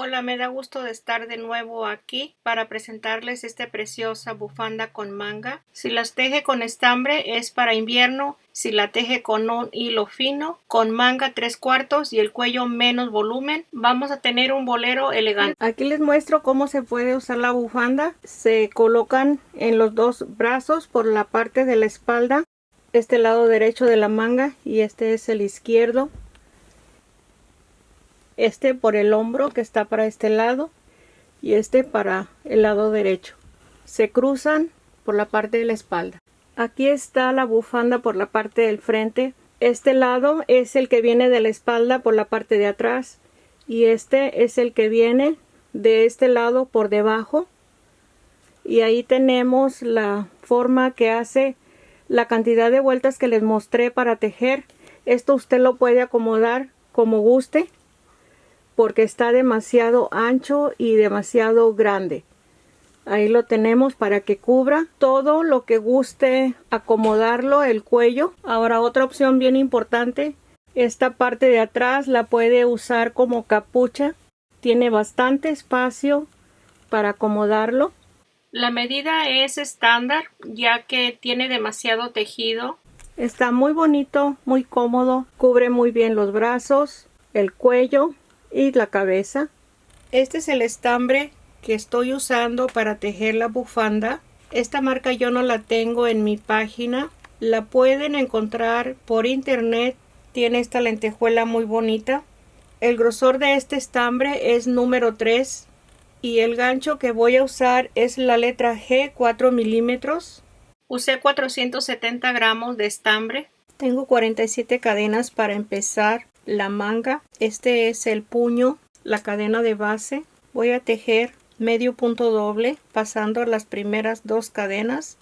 Hola, me da gusto de estar de nuevo aquí para presentarles esta preciosa bufanda con manga. Si las teje con estambre es para invierno, si la teje con un hilo fino, con manga 3/4 y el cuello menos volumen, vamos a tener un bolero elegante. Aquí les muestro cómo se puede usar la bufanda. Se colocan en los dos brazos por la parte de la espalda, este lado derecho de la manga y este es el izquierdo. Este por el hombro que está para este lado y este para el lado derecho. Se cruzan por la parte de la espalda. Aquí está la bufanda por la parte del frente. Este lado es el que viene de la espalda por la parte de atrás y este es el que viene de este lado por debajo. Y ahí tenemos la forma que hace la cantidad de vueltas que les mostré para tejer. Esto usted lo puede acomodar como guste, porque está demasiado ancho y demasiado grande. Ahí lo tenemos para que cubra todo lo que guste acomodarlo, el cuello. Ahora otra opción bien importante, esta parte de atrás la puede usar como capucha. Tiene bastante espacio para acomodarlo. La medida es estándar ya que tiene demasiado tejido. Está muy bonito, muy cómodo, cubre muy bien los brazos, el cuello y la cabeza. Este es el estambre que estoy usando para tejer la bufanda. Esta marca yo no la tengo en mi página, la pueden encontrar por internet. Tiene esta lentejuela muy bonita. El grosor de este estambre es número 3 y el gancho que voy a usar es la letra G, 4 milímetros. Usé 470 gramos de estambre. Tengo 47 cadenas para empezar la manga. Este es el puño, la cadena de base. Voy a tejer medio punto doble pasando las primeras 2 cadenas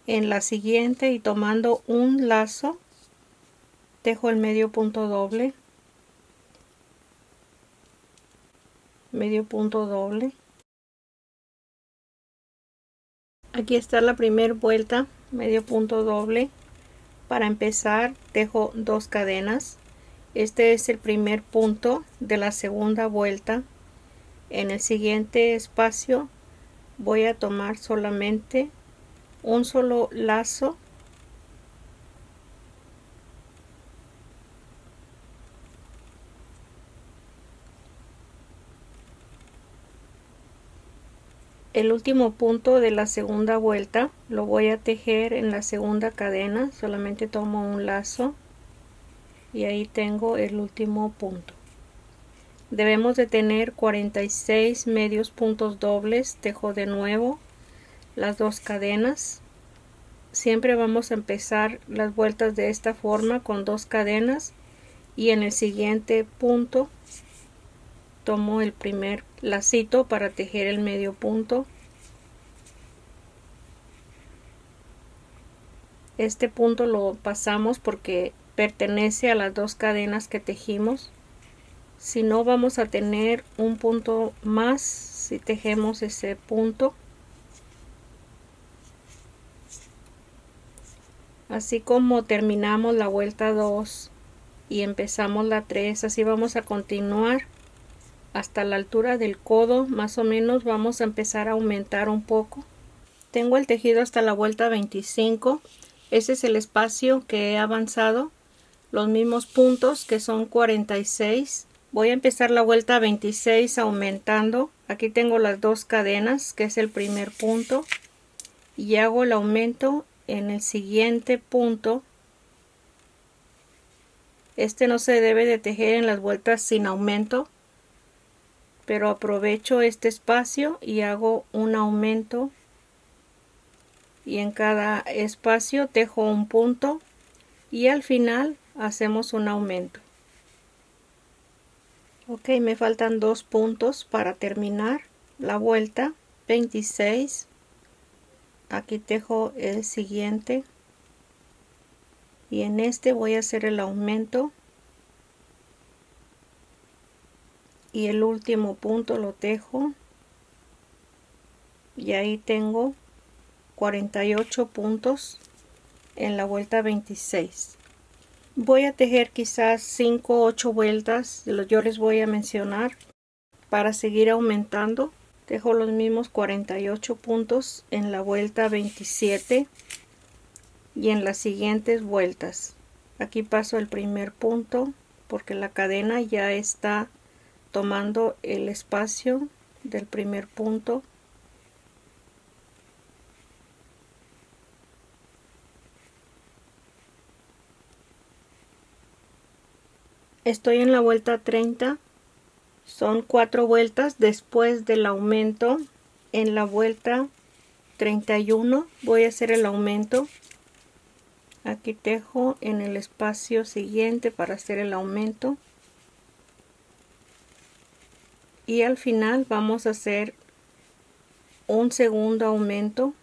en la siguiente y tomando un lazo tejo el medio punto doble, medio punto doble. Aquí está la primera vuelta, medio punto doble. Para empezar tejo 2 cadenas. Este es el primer punto de la segunda vuelta. En el siguiente espacio voy a tomar solamente un solo lazo el último punto de la segunda vuelta lo voy a tejer en la segunda cadena. Solamente tomo un lazo y ahí tengo el último punto. Debemos de tener 46 medios puntos dobles. Tejo de nuevo las 2 cadenas. Siempre vamos a empezar las vueltas de esta forma con 2 cadenas y en el siguiente punto tomo el primer lacito para tejer el medio punto. Este punto lo pasamos porque pertenece a las 2 cadenas que tejimos. Si no, vamos a tener un punto más si tejemos ese punto. Así como terminamos la vuelta 2 y empezamos la 3, así vamos a continuar hasta la altura del codo. Más o menos vamos a empezar a aumentar un poco. Tengo el tejido hasta la vuelta 25. Ese es el espacio que he avanzado. Los mismos puntos, que son 46. Voy a empezar la vuelta 26 aumentando. Aquí tengo las 2 cadenas, que es el primer punto, y hago el aumento en el siguiente punto. Este no se debe de tejer en las vueltas sin aumento, pero aprovecho este espacio y hago un aumento, y en cada espacio tejo un punto y al final hacemos un aumento. Ok, me faltan 2 puntos para terminar la vuelta 26. Aquí tejo el siguiente y en este voy a hacer el aumento y el último punto lo tejo y ahí tengo 48 puntos en la vuelta 26. Voy a tejer quizás 5 o 8 vueltas, yo les voy a mencionar. para seguir aumentando. Dejo los mismos 48 puntos en la vuelta 27 y en las siguientes vueltas. Aquí paso el primer punto porque la cadena ya está tomando el espacio del primer punto. Estoy en la vuelta 30. Son 4 vueltas después del aumento. En la vuelta 31 voy a hacer el aumento. Aquí tejo en el espacio siguiente para hacer el aumento. Y al final vamos a hacer un segundo aumento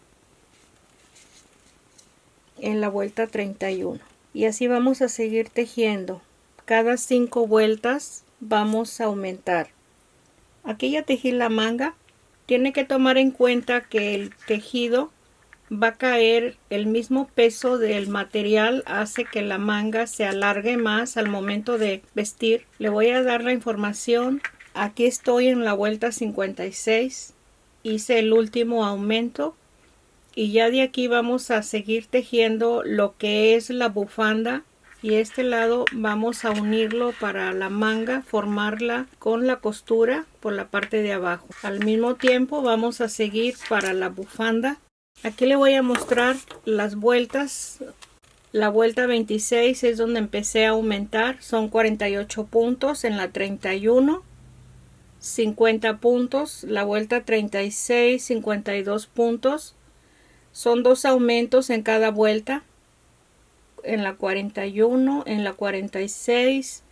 en la vuelta 31. Y así vamos a seguir tejiendo. Cada 5 vueltas vamos a aumentar. Aquí ya tejí la manga. Tiene que tomar en cuenta que el tejido va a caer, el mismo peso del material hace que la manga se alargue más al momento de vestir. Le voy a dar la información. Aquí estoy en la vuelta 56. Hice el último aumento y ya de aquí vamos a seguir tejiendo lo que es la bufanda. Y este lado vamos a unirlo para la manga, formarla con la costura por la parte de abajo. Al mismo tiempo vamos a seguir para la bufanda. Aquí le voy a mostrar las vueltas. La vuelta 26 es donde empecé a aumentar. Son 48 puntos en la 31. 50 puntos. La vuelta 36, 52 puntos. Son 2 aumentos en cada vuelta. En la 41, en la 46,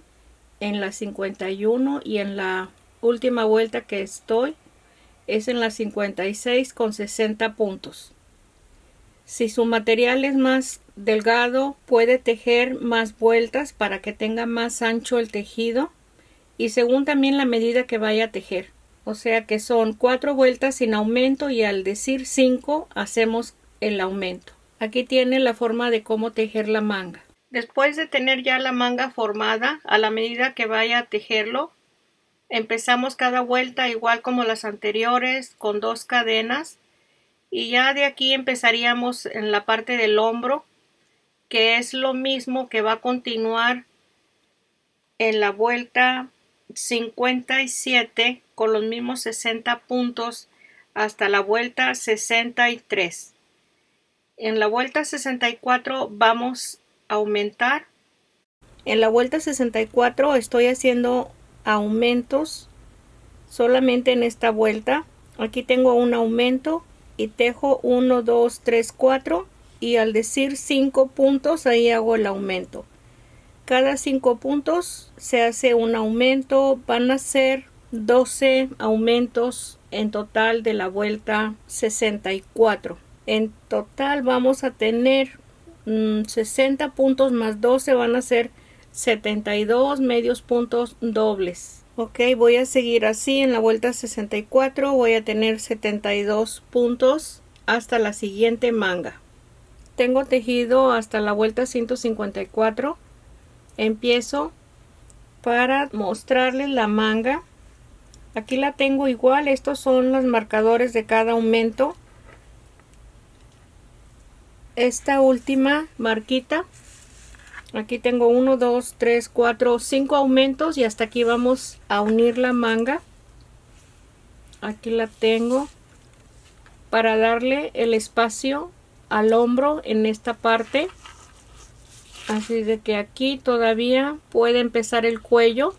en la 51 y en la última vuelta que estoy es en la 56 con 60 puntos. Si su material es más delgado, puede tejer más vueltas para que tenga más ancho el tejido y según también la medida que vaya a tejer. O sea que son 4 vueltas sin aumento y al decir 5 hacemos el aumento. Aquí tiene la forma de cómo tejer la manga. Después de tener ya la manga formada, a la medida que vaya a tejerlo, empezamos cada vuelta igual como las anteriores con 2 cadenas y ya de aquí empezaríamos en la parte del hombro, que es lo mismo que va a continuar en la vuelta 57 con los mismos 60 puntos hasta la vuelta 63. En la vuelta 64 vamos a aumentar. En la vuelta 64 estoy haciendo aumentos solamente en esta vuelta. Aquí tengo un aumento y tejo 1, 2, 3, 4 y al decir 5 puntos ahí hago el aumento. Cada 5 puntos se hace un aumento. Van a ser 12 aumentos en total de la vuelta 64. En total vamos a tener 60 puntos más 12 van a ser 72 medios puntos dobles. Ok, voy a seguir así en la vuelta 64. Voy a tener 72 puntos hasta la siguiente manga. Tengo tejido hasta la vuelta 154. Empiezo para mostrarles la manga. Aquí la tengo igual. Estos son los marcadores de cada aumento. Esta última marquita, aquí tengo 1, 2, 3, 4, 5 aumentos y hasta aquí vamos a unir la manga. Aquí la tengo para darle el espacio al hombro en esta parte. Así de que aquí todavía puede empezar el cuello.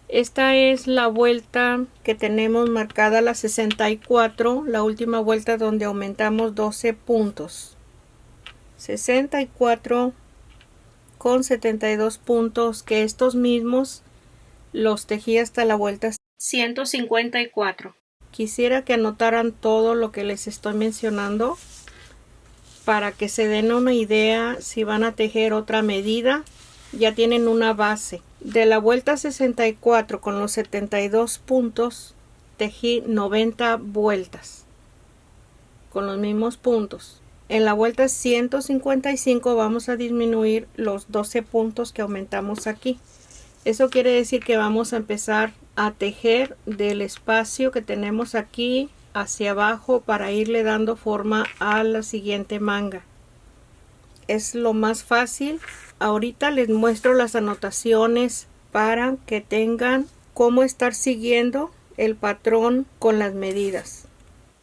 Esta es la vuelta que tenemos marcada, la 64, la última vuelta donde aumentamos 12 puntos. 64 con 72 puntos, que estos mismos los tejí hasta la vuelta 154. Quisiera que anotaran todo lo que les estoy mencionando para que se den una idea. Si van a tejer otra medida, ya tienen una base. De la vuelta 64 con los 72 puntos tejí 90 vueltas con los mismos puntos. En la vuelta 155 vamos a disminuir los 12 puntos que aumentamos aquí. Eso quiere decir que vamos a empezar a tejer del espacio que tenemos aquí hacia abajo para irle dando forma a la siguiente manga. Es lo más fácil. Ahorita les muestro las anotaciones para que tengan cómo estar siguiendo el patrón con las medidas.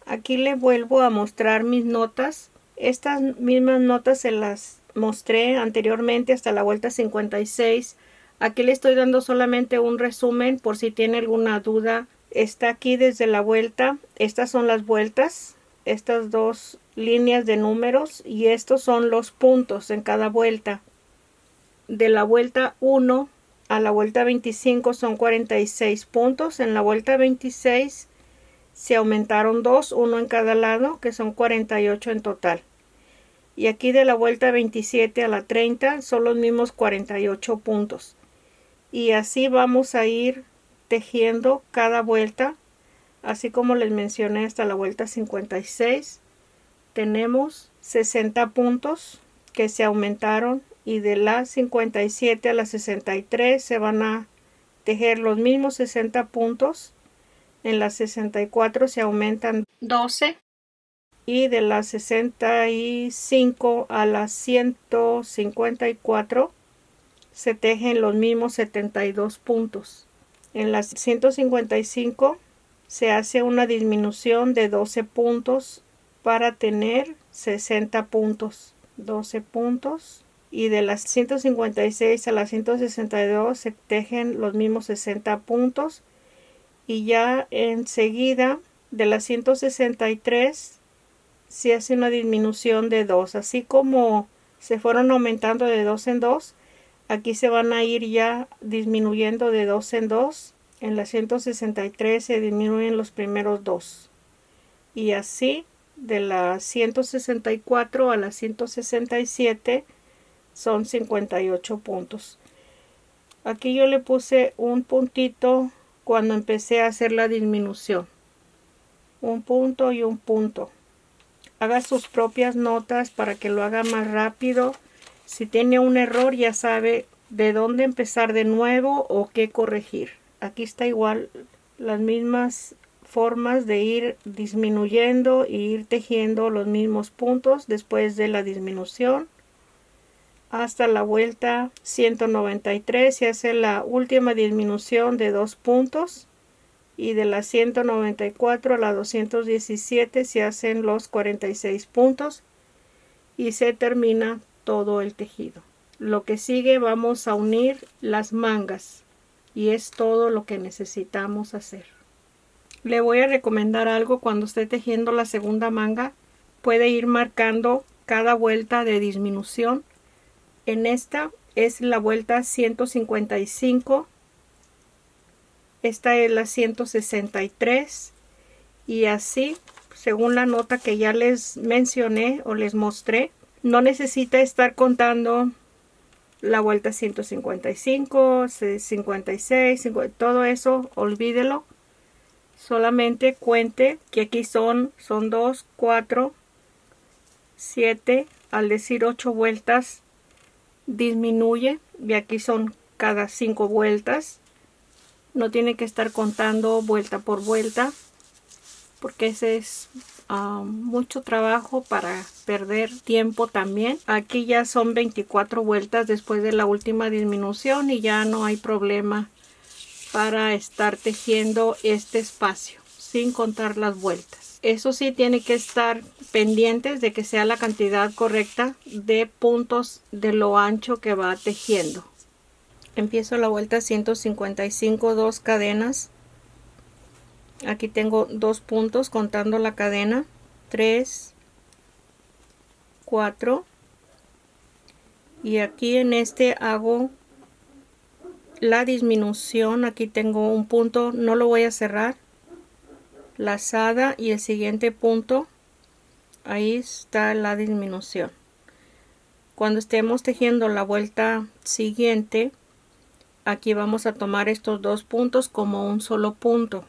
Aquí les vuelvo a mostrar mis notas. Estas mismas notas se las mostré anteriormente hasta la vuelta 56. Aquí le estoy dando solamente un resumen por si tiene alguna duda. Está aquí desde la vuelta. Estas son las vueltas, estas dos líneas de números, y estos son los puntos en cada vuelta. De la vuelta 1 a la vuelta 25 son 46 puntos. En la vuelta 26 se aumentaron 2, uno en cada lado, que son 48 en total. Y aquí de la vuelta 27 a la 30 son los mismos 48 puntos. Y así vamos a ir tejiendo cada vuelta, así como les mencioné hasta la vuelta 56. Tenemos 60 puntos que se aumentaron, y de la 57 a la 63 se van a tejer los mismos 60 puntos. En la 64 se aumentan 12, y de la 65 a la 154 se tejen los mismos 72 puntos. En la 155 se hace una disminución de 12 puntos para tener 60 puntos. 12 puntos. Y de las 156 a las 162 se tejen los mismos 60 puntos. Y ya enseguida de las 163 se hace una disminución de 2. Así como se fueron aumentando de 2 en 2, aquí se van a ir ya disminuyendo de 2 en 2. En la 163 se disminuyen los primeros 2. Y así de la 164 a la 167 son 58 puntos. Aquí yo le puse un puntito cuando empecé a hacer la disminución. Un punto y un punto. Haga sus propias notas para que lo haga más rápido. Si tiene un error ya sabe de dónde empezar de nuevo o qué corregir. Aquí está igual las mismas formas de ir disminuyendo e ir tejiendo los mismos puntos después de la disminución. Hasta la vuelta 193 se hace la última disminución de 2 puntos. Y de la 194 a la 217 se hacen los 46 puntos. Y se termina todo el tejido. Lo que sigue, vamos a unir las mangas. Y es todo lo que necesitamos hacer. Le voy a recomendar algo cuando esté tejiendo la segunda manga. Puede ir marcando cada vuelta de disminución. En esta es la vuelta 155. Esta es la 163. Y así, según la nota que ya les mencioné o les mostré, no necesita estar contando la vuelta 155, 56, 50, todo eso, olvídelo. Solamente cuente que aquí son 2, 4, 7, al decir 8 vueltas disminuye, y aquí son cada 5 vueltas. No tiene que estar contando vuelta por vuelta, porque ese es mucho trabajo para perder tiempo también. Aquí ya son 24 vueltas después de la última disminución y ya no hay problema para estar tejiendo este espacio sin contar las vueltas. Eso sí, tiene que estar pendientes de que sea la cantidad correcta de puntos de lo ancho que va tejiendo. Empiezo la vuelta 155, 2 cadenas. Aquí tengo 2 puntos contando la cadena. 3, 4. Y aquí en este hago la disminución. Aquí tengo un punto, no lo voy a cerrar. Lazada y el siguiente punto. Ahí está la disminución. Cuando estemos tejiendo la vuelta siguiente, aquí vamos a tomar estos 2 puntos como un solo punto.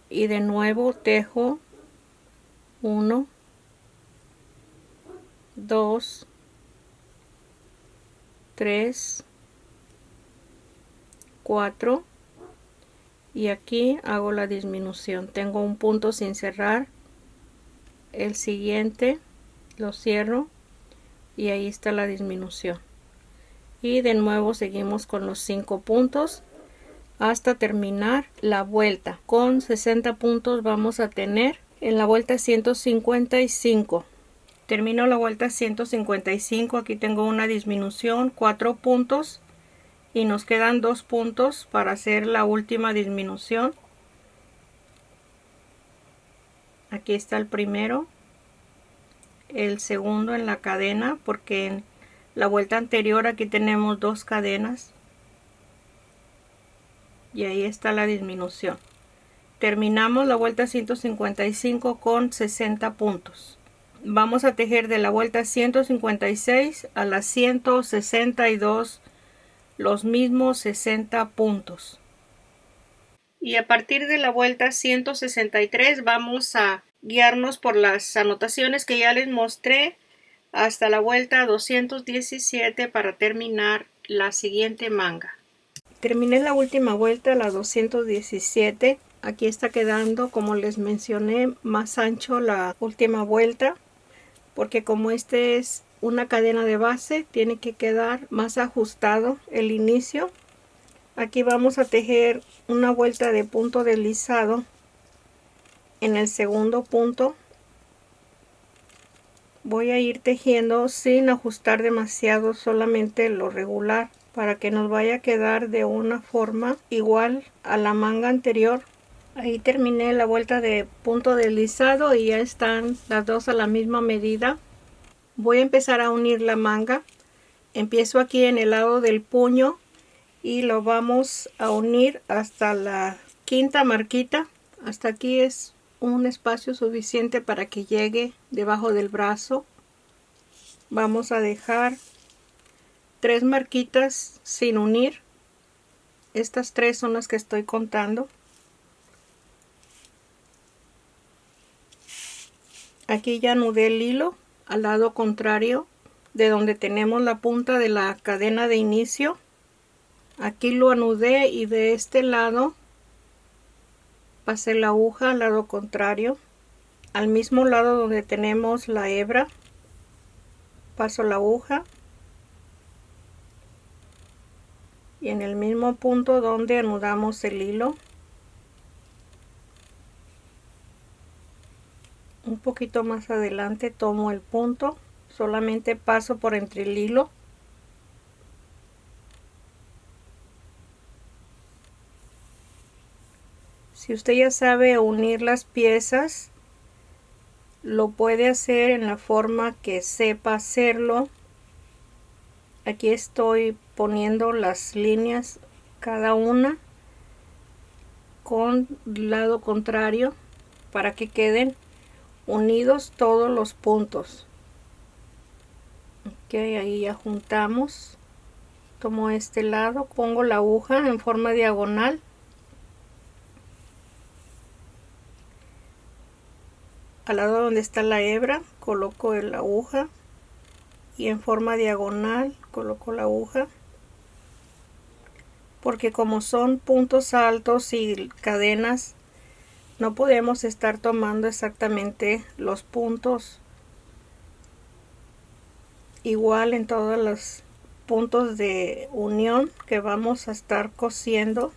Y de nuevo tejo 1, 2, 3, 4 y aquí hago la disminución. Tengo un punto sin cerrar, el siguiente lo cierro y ahí está la disminución, y de nuevo seguimos con los 5 puntos hasta terminar la vuelta. Con 60 puntos vamos a tener en la vuelta 155. Termino la vuelta 155, aquí tengo una disminución, 4 puntos, y nos quedan 2 puntos para hacer la última disminución. Aquí está el primero, el segundo en la cadena, porque en la vuelta anterior aquí tenemos 2 cadenas, y ahí está la disminución. Terminamos la vuelta 155 con 60 puntos. Vamos a tejer de la vuelta 156 a la 162 los mismos 60 puntos. Y a partir de la vuelta 163 vamos a guiarnos por las anotaciones que ya les mostré hasta la vuelta 217 para terminar la siguiente manga. Terminé la última vuelta, la 217. Aquí está quedando, como les mencioné, más ancho la última vuelta, porque como este es una cadena de base, tiene que quedar más ajustado el inicio. Aquí vamos a tejer una vuelta de punto deslizado en el segundo punto. Voy a ir tejiendo sin ajustar demasiado, solamente lo regular, para que nos vaya a quedar de una forma igual a la manga anterior. Ahí terminé la vuelta de punto deslizado y ya están las dos a la misma medida. Voy a empezar a unir la manga. Empiezo aquí en el lado del puño y lo vamos a unir hasta la quinta marquita. Hasta aquí es un espacio suficiente para que llegue debajo del brazo. Vamos a dejar 3 marquitas sin unir. Estas 3 son las que estoy contando. Aquí ya anudé el hilo al lado contrario de donde tenemos la punta de la cadena de inicio. Aquí lo anudé y de este lado pasé la aguja al lado contrario. Al mismo lado donde tenemos la hebra, paso la aguja. Y en el mismo punto donde anudamos el hilo, un poquito más adelante tomo el punto, solamente paso por entre el hilo. Si usted ya sabe unir las piezas, lo puede hacer en la forma que sepa hacerlo. Aquí estoy poniendo las líneas cada una con lado contrario para que queden unidos todos los puntos. Ok, ahí ya juntamos. Tomo este lado, pongo la aguja en forma diagonal. Al lado donde está la hebra coloco la aguja y en forma diagonal coloco la aguja, porque como son puntos altos y cadenas, no podemos estar tomando exactamente los puntos igual en todos los puntos de unión que vamos a estar cosiendo.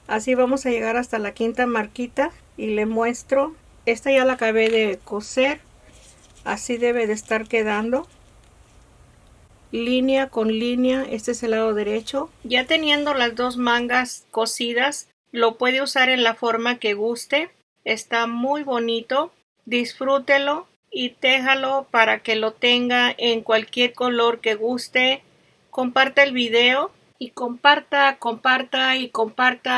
Así vamos a llegar hasta la quinta marquita y le muestro. Esta ya la acabé de coser, así debe de estar quedando, línea con línea. Este es el lado derecho. Ya teniendo las dos mangas cosidas, lo puede usar en la forma que guste. Está muy bonito, disfrútelo y téjalo para que lo tenga en cualquier color que guste. Comparta el video y comparta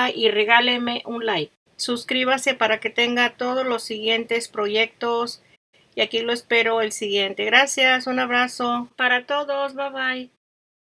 y regáleme un like. Suscríbase para que tenga todos los siguientes proyectos y aquí lo espero el siguiente. Gracias, un abrazo para todos, bye bye.